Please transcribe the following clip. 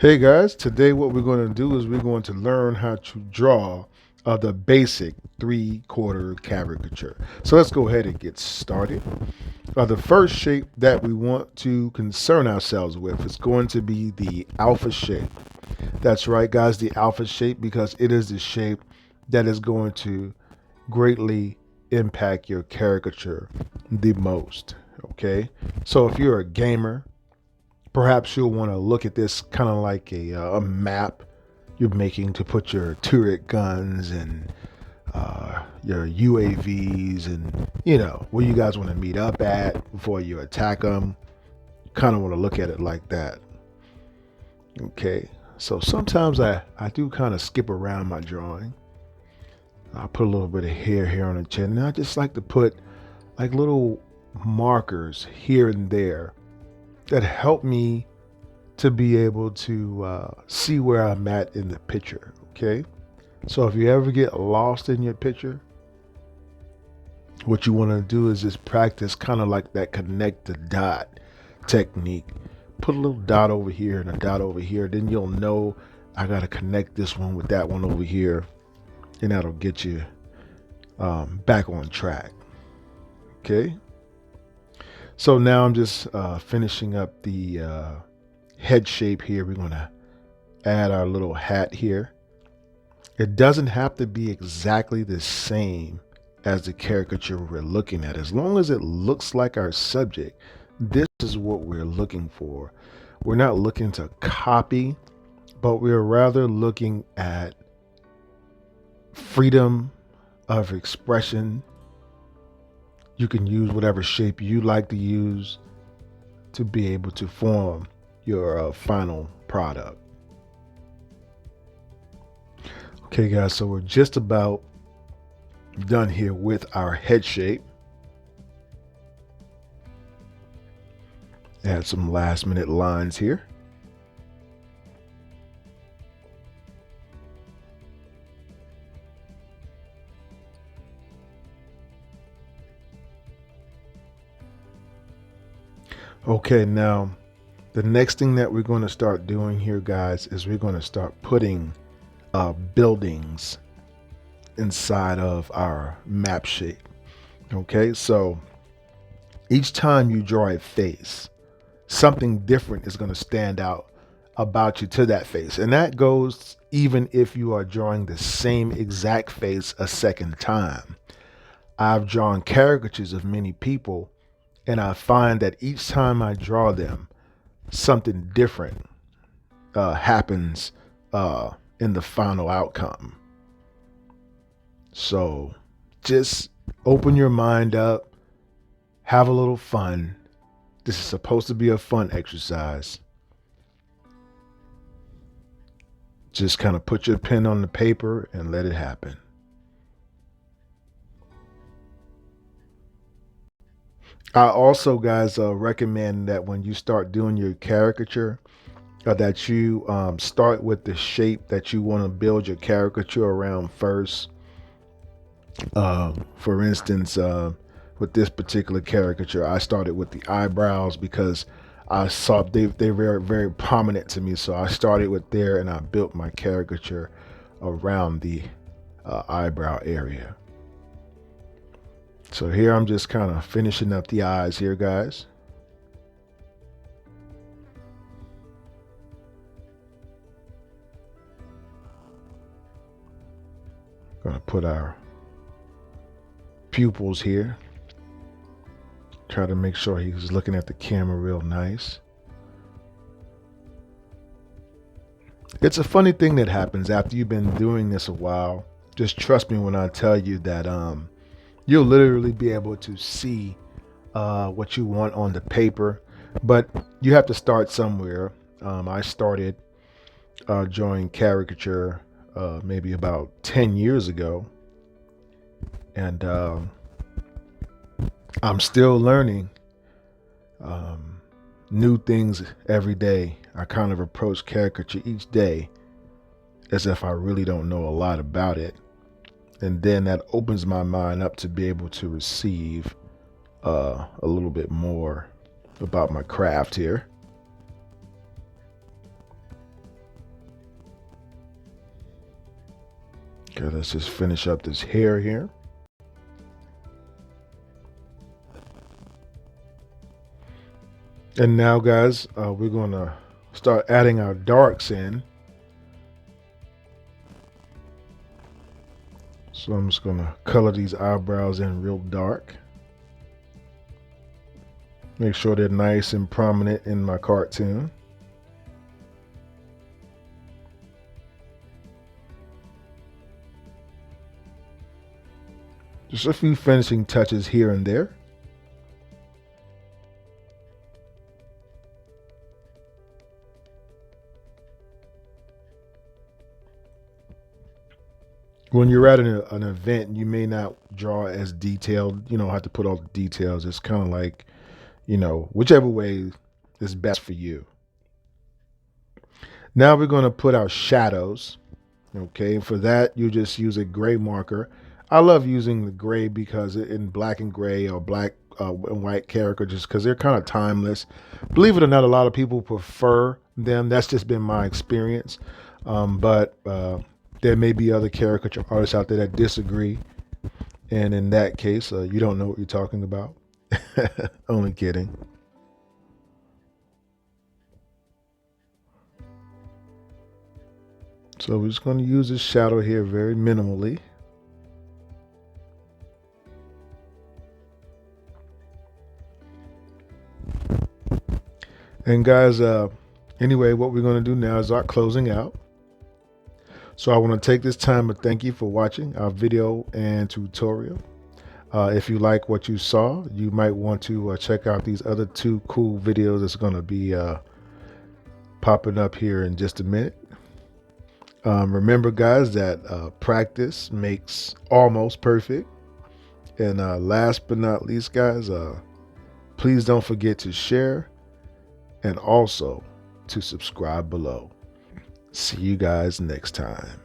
Hey guys, today what we're going to do is we're going to learn how to draw the basic three-quarter caricature. So let's go ahead and get started. The first shape that we want to concern ourselves with is going to be the alpha shape. That's right, guys, the alpha shape, because it is the shape that is going to greatly impact your caricature the most. Okay, so if you're a gamer, perhaps you'll want to look at this kind of like a map you're making to put your turret guns and your UAVs and where you guys want to meet up at before you attack them. You kind of want to look at it like that. Okay, so sometimes I do kind of skip around my drawing. I put a little bit of hair here on the chin, and I just like to put like little markers here and there that help me to be able to see where I'm at in the picture. Okay, so if you ever get lost in your picture, what you want to do is just practice kind of like that connect the dot technique. Put a little dot over here and a dot over here, then you'll know I got to connect this one with that one over here, and that'll get you back on track. Okay, so now I'm just finishing up the head shape here. We're going to add our little hat here. It doesn't have to be exactly the same as the caricature we're looking at. As long as it looks like our subject, this is what we're looking for. We're not looking to copy, but we're rather looking at freedom of expression. You can use whatever shape you like to use to be able to form your final product. Okay, guys, so we're just about done here with our head shape. Add some last minute lines here. Okay, now the next thing that we're going to start doing here, guys, is we're going to start putting buildings inside of our map shape. Okay, so each time you draw a face, something different is going to stand out about you to that face. And that goes even if you are drawing the same exact face a second time. I've drawn caricatures of many people, and I find that each time I draw them, something different happens in the final outcome. So just open your mind up, have a little fun. This is supposed to be a fun exercise. Just kind of put your pen on the paper and let it happen. I also, guys, recommend that when you start doing your caricature, that you start with the shape that you want to build your caricature around first. For instance, with this particular caricature, I started with the eyebrows because I saw they were very prominent to me. So I started with there and I built my caricature around the eyebrow area. So here I'm just kind of finishing up the eyes here, guys. Gonna put our pupils here. Try to make sure he's looking at the camera real nice. It's a funny thing that happens after you've been doing this a while. Just trust me when I tell you that you'll literally be able to see what you want on the paper, but you have to start somewhere. I started drawing caricature maybe about 10 years ago, and I'm still learning new things every day. I kind of approach caricature each day as if I really don't know a lot about it. And then that opens my mind up to be able to receive a little bit more about my craft here. Okay, let's just finish up this hair here. And now, guys, we're going to start adding our darks in. So I'm just going to color these eyebrows in real dark. Make sure they're nice and prominent in my cartoon. Just a few finishing touches here and there. When you're at an event, you may not draw as detailed. You don't have to put all the details. It's kind of like, whichever way is best for you. Now we're going to put our shadows. Okay, for that, you just use a gray marker. I love using the gray because in black and gray or black and white caricatures, because they're kind of timeless. Believe it or not, a lot of people prefer them. That's just been my experience. But there may be other caricature artists out there that disagree. And in that case, you don't know what you're talking about. Only kidding. So we're just going to use this shadow here very minimally. And guys, anyway, what we're going to do now is start closing out. So I want to take this time to thank you for watching our video and tutorial. If you like what you saw, you might want to check out these other 2 cool videos that's going to be popping up here in just a minute. Remember, guys, that practice makes almost perfect. And last but not least, guys, please don't forget to share and also to subscribe below. See you guys next time.